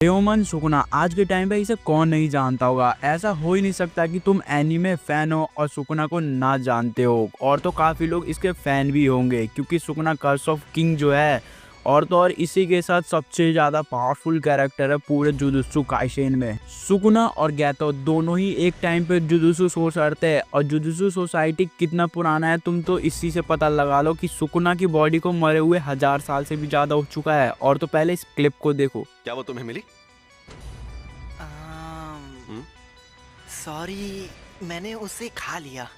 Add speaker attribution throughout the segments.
Speaker 1: Human Sukuna आज के time पे इसे कौन नहीं जानता होगा। ऐसा हो ही नहीं सकता कि तुम एनीमे फैन हो और सुकुना को ना जानते हो। और तो काफ़ी लोग इसके फैन भी होंगे क्योंकि सुकुना कर्स ऑफ किंग जो है और तो और इसी के साथ सबसे ज़्यादा पावरफुल कैरेक्टर है पूरे जुजुत्सु काइसेन में। सुकुना और गैतो दोनों ही एक टाइम पे जुजुत्सु सोसाइटी है और जुजुत्सु सोसाइटी कितना पुराना है तुम तो इसी से पता लगा लो कि सुकुना की बॉडी को मरे हुए 1000 साल से भी ज़्यादा हो चुका है। और तो पहले इस क्लिप को देखो।
Speaker 2: क्या वो तुम्हें मिली?
Speaker 3: सॉरी, मैंने उसे खा लिया।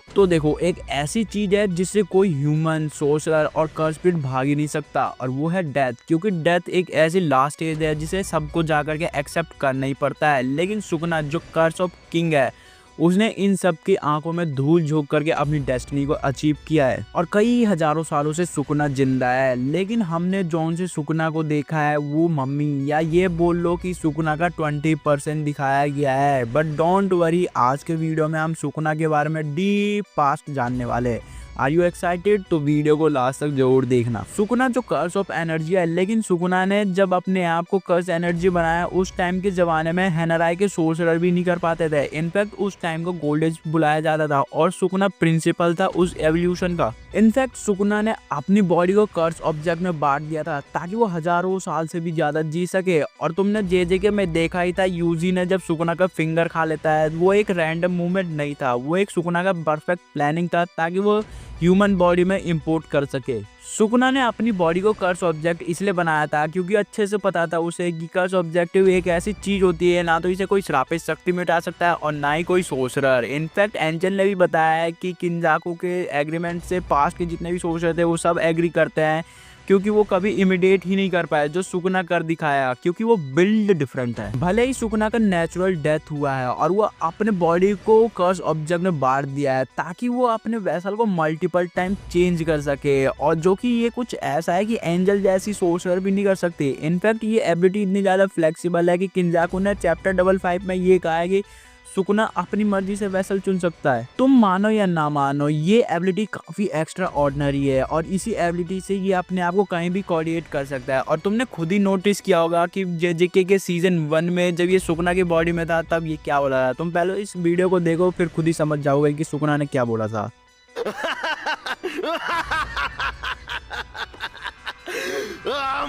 Speaker 1: तो देखो एक ऐसी चीज है जिससे कोई ह्यूमन सोर्सर और कर्स स्पिरिट भाग ही नहीं सकता और वो है डेथ। क्योंकि डेथ एक ऐसी लास्ट स्टेज है जिसे सबको जाकर के एक्सेप्ट करना ही पड़ता है। लेकिन सुकुना जो कर्स ऑफ किंग है उसने इन सब की आंखों में धूल झोंक करके अपनी डेस्टिनी को अचीव किया है और कई हजारों सालों से सुकुना जिंदा है। लेकिन हमने जौन से सुकुना को देखा है वो मम्मी या ये बोल लो कि सुकुना का 20% दिखाया गया है। बट डोंट वरी, आज के वीडियो में हम सुकुना के बारे में डीप पास्ट जानने वाले हैं। Are you excited? तो वीडियो को लास्ट तक जरूर देखना। सुकुना जो कर्स ऑफ एनर्जी है, लेकिन सुकुना ने जब अपने आप को कर्स एनर्जी बनाया उस टाइम के जमाने में हैनाराई के सोर्सरर भी नहीं कर पाते थे। इनफैक्ट उस टाइम को गोल्ड एज बुलाया जाता था और सुकुना प्रिंसिपल था उस एवोल्यूशन का। इनफैक्ट सुकुना ने अपनी बॉडी को कर्स ऑब्जेक्ट में बांट दिया था ताकि वो हजारों साल से भी ज्यादा जी सके। और तुमने जे में देखा ही था, यूजी ने जब सुकुना का फिंगर खा लेता है वो एक रैंडम मूवमेंट नहीं था, वो एक सुकुना का परफेक्ट प्लानिंग था ताकि वो ह्यूमन बॉडी में इंपोर्ट कर सके। सुकुना ने अपनी बॉडी को कर्स ऑब्जेक्ट इसलिए बनाया था क्योंकि अच्छे से पता था उसे कि कर्स ऑब्जेक्टिव एक ऐसी चीज होती है ना तो इसे कोई श्रापित शक्ति मिटा सकता है और ना ही कोई सोर्सरर। इनफैक्ट एंजल ने भी बताया है कि किंजाकू के एग्रीमेंट से पास्ट के जितने भी सोर्सरर थे वो सब एग्री करते हैं क्योंकि वो कभी इमिडिएट ही नहीं कर पाए जो सुकुना कर दिखाया क्योंकि वो बिल्ड डिफरेंट है। भले ही सुकुना का नेचुरल डेथ हुआ है और वो अपने बॉडी को कर्स ऑब्जेक्ट में बांट दिया है ताकि वो अपने वेसल को मल्टीपल टाइम चेंज कर सके और जो कि ये कुछ ऐसा है कि एंजल जैसी सोर्सर भी नहीं कर सकती। इनफैक्ट ये एबिलिटी इतनी ज़्यादा फ्लेक्सिबल है कि किंजाकू ने चैप्टर 55 में ये कहा है कि सुकुना अपनी मर्जी से वेसल चुन सकता है। तुम मानो या ना मानो, ये एबिलिटी काफी एक्स्ट्रा ऑर्डिनरी है और इसी एबिलिटी से ये अपने आप को कहीं भी कोऑर्डिनेट कर सकता है। और तुमने खुद ही नोटिस किया होगा कि जेजेके के सीजन 1 में जब ये सुकुना की बॉडी में था तब ये क्या बोला था। तुम पहले इस वीडियो को देखो फिर खुद ही समझ जाओगे कि सुकुना ने क्या बोला था।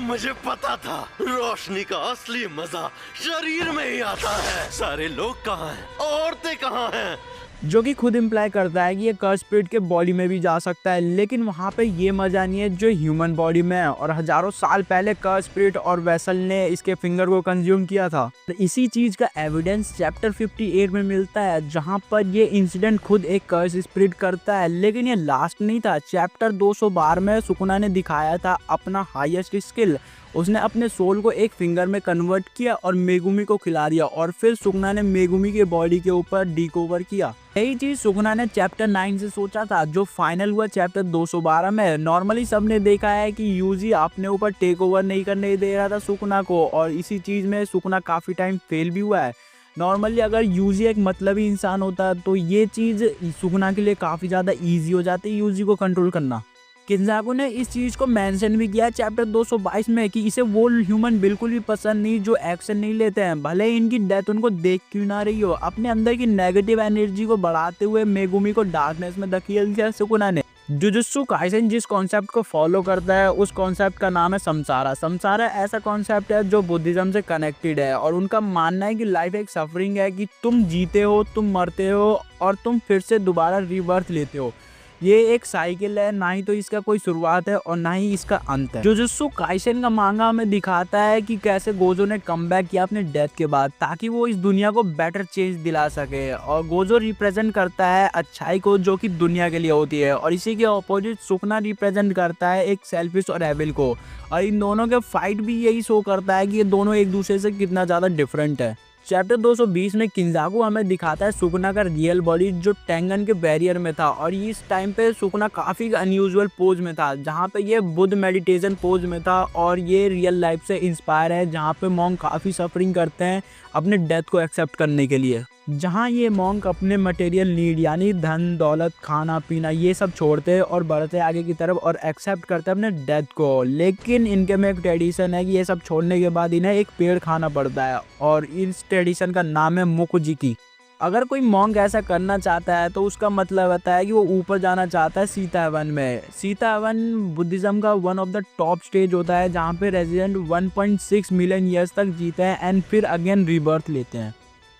Speaker 2: मुझे पता था रोशनी का असली मजा शरीर में ही आता है। सारे लोग कहाँ हैं? औरतें कहाँ हैं?
Speaker 1: जो कि खुद इम्प्लाई करता है कि ये कर्स स्पिरिट के बॉडी में भी जा सकता है, लेकिन वहाँ पे ये मजा नहीं है जो ह्यूमन बॉडी में है। और हजारों साल पहले कर्स स्पिरिट और वेसल ने इसके फिंगर को कंज्यूम किया था। तो इसी चीज का एविडेंस चैप्टर 58 में मिलता है जहाँ पर ये इंसिडेंट खुद एक कर्स स्पिरिट करता है। लेकिन ये लास्ट नहीं था। चैप्टर 212 में सुकुना ने दिखाया था अपना हाईएस्ट स्किल। उसने अपने सोल को एक फिंगर में कन्वर्ट किया और मेगुमी को खिला दिया और फिर सुकुना ने मेगुमी के बॉडी के ऊपर डिकोवर किया। यही चीज सुकुना ने चैप्टर 9 से सोचा था जो फाइनल हुआ चैप्टर 212 में। नॉर्मली सबने देखा है कि यूजी अपने ऊपर टेक ओवर नहीं करने दे रहा था सुकुना को और इसी चीज में सुकुना काफी टाइम फेल भी हुआ है। नॉर्मली अगर यूजी एक मतलबी इंसान होता तो ये चीज सुकुना के लिए काफी ज्यादा ईजी हो जाती यूजी को कंट्रोल करना। किंजाकू ने इस चीज को मेंशन भी किया चैप्टर 222 में कि इसे वो ह्यूमन बिल्कुल भी पसंद नहीं जो एक्शन नहीं लेते हैं, भले ही इनकी डेथ उनको देख क्यों ना रही हो। अपने अंदर की नेगेटिव एनर्जी को बढ़ाते हुए मेगुमी को डार्कनेस में धकेल दिया सुकुना ने। जुजुत्सु काइसेन जिस कॉन्सेप्ट को फॉलो करता है उस कॉन्सेप्ट का नाम है समसारा। समसारा ऐसा कॉन्सेप्ट है जो बुद्धिज्म से कनेक्टेड है और उनका मानना है कि लाइफ एक सफरिंग है, कि तुम जीते हो, तुम मरते हो और तुम फिर से दोबारा रीबर्थ लेते हो। ये एक साइकिल है, ना ही तो इसका कोई शुरुआत है और ना ही इसका अंत है। जुजुत्सु काइसेन का मांगा हमें दिखाता है कि कैसे गोजो ने कमबैक किया अपने डेथ के बाद ताकि वो इस दुनिया को बेटर चेंज दिला सके। और गोजो रिप्रेजेंट करता है अच्छाई को जो कि दुनिया के लिए होती है और इसी के ऑपोजिट सुकुना रिप्रेजेंट करता है एक सेल्फिश और एविल को। और इन दोनों के फाइट भी यही शो करता है कि ये दोनों एक दूसरे से कितना ज्यादा डिफरेंट है। चैप्टर 220 में किंजाकू हमें दिखाता है सुकुना का रियल बॉडी जो टेंगन के बैरियर में था और इस टाइम पे सुकुना काफ़ी अनयूजुअल पोज में था जहाँ पे ये बुद्ध मेडिटेशन पोज में था और ये रियल लाइफ से इंस्पायर है जहाँ पे मॉन्क काफ़ी सफरिंग करते हैं अपने डेथ को एक्सेप्ट करने के लिए। जहाँ ये मॉन्क अपने मटेरियल नीड यानी धन दौलत खाना पीना ये सब छोड़ते हैं और बढ़ते आगे की तरफ और एक्सेप्ट करते हैं अपने डेथ को। लेकिन इनके में एक ट्रेडिशन है कि ये सब छोड़ने के बाद इन्हें एक पेड़ खाना पड़ता है और इस ट्रेडिशन का नाम है मुकुजिकी। अगर कोई मॉन्क ऐसा करना चाहता है तो उसका मतलब होता है कि वो ऊपर जाना चाहता है सीता हेवन में। सीता हेवन बुद्धिज्म का one of the top stage होता है जहाँ पे रेजिडेंट 1.6 मिलियन ईयर्स तक जीते हैं एंड फिर अगेन रीबर्थ लेते हैं।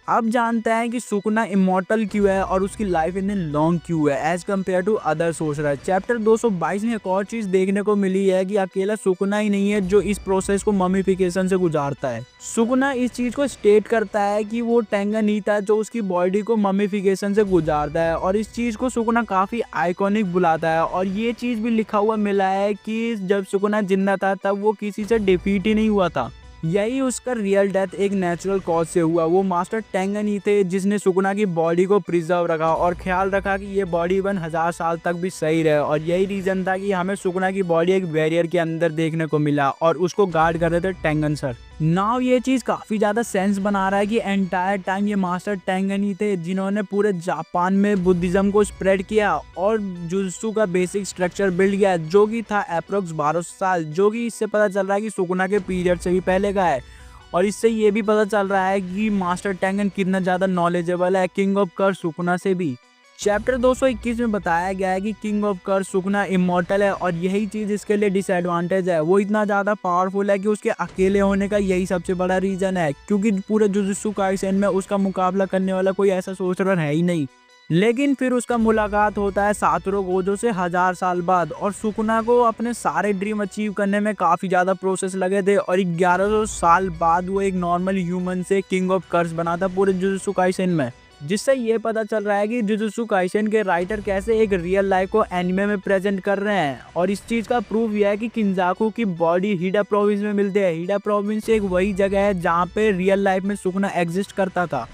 Speaker 1: अब जानते हैं कि सुकना इमॉर्टल क्यों है और उसकी लाइफ इतनी लॉन्ग क्यों है as compare to other sorcerer. Chapter 222 में एक और चीज देखने को मिली है कि अकेला सुकना ही नहीं है जो इस प्रोसेस को ममीफिकेशन से गुजारता है। सुकना इस चीज को स्टेट करता है कि वो टेंगन ही था जो उसकी बॉडी को ममीफिकेशन से गुजारता है और इस चीज को सुकना काफी आइकॉनिक बुलाता है। और ये चीज भी लिखा हुआ मिला है कि जब सुकना जिंदा था तब वो किसी से डिफीट ही नहीं हुआ था। यही उसका रियल डेथ एक नेचुरल कॉज से हुआ। वो मास्टर टेंगन ही थे जिसने सुकना की बॉडी को प्रिजर्व रखा और ख्याल रखा कि ये बॉडी 1000 साल तक भी सही रहे। और यही रीजन था कि हमें सुकना की बॉडी एक बैरियर के अंदर देखने को मिला और उसको गार्ड कर रहे थे टेंगन सर। नाउ ये चीज़ काफ़ी ज़्यादा सेंस बना रहा है कि एंटायर टाइम ये मास्टर टेंगन ही थे जिन्होंने पूरे जापान में बुद्धिज्म को स्प्रेड किया और जुजुत्सु का बेसिक स्ट्रक्चर बिल्ड किया जो कि था अप्रोक्स 1200 साल, जो कि इससे पता चल रहा है कि सुकना के पीरियड से भी पहले का है। और इससे ये भी पता चल रहा है कि मास्टर टेंगन कितना ज़्यादा नॉलेजेबल है किंग ऑफ कर्स सुकना से भी। चैप्टर 221 में बताया गया है कि king of curse Sukuna immortal है और यही चीज़ इसके लिए डिसएडवांटेज है। वो इतना ज़्यादा पावरफुल है कि उसके अकेले होने का यही सबसे बड़ा रीज़न है क्योंकि पूरे जुजुत्सु काइसेन में उसका मुकाबला करने वाला कोई ऐसा सोर्सरर है ही नहीं। लेकिन फिर उसका मुलाकात होता है सातोरू गोजो से 1000 साल बाद और सुकना को अपने सारे ड्रीम अचीव करने में काफ़ी ज़्यादा प्रोसेस लगे थे और 1100 साल बाद वो एक नॉर्मल ह्यूमन से किंग ऑफ कर्स बना था पूरे जुजुत्सु काइसेन में। जिससे ये पता चल रहा है कि जुजुत्सु काइसेन के राइटर कैसे एक रियल लाइफ को एनिमे में प्रेजेंट कर रहे हैं। और इस चीज़ का प्रूफ यह है कि किंजाकू की बॉडी हिडा प्रोविंस में मिलती है। हिडा प्रोविंस एक वही जगह है जहाँ पे रियल लाइफ में सुकना एग्जिस्ट करता था।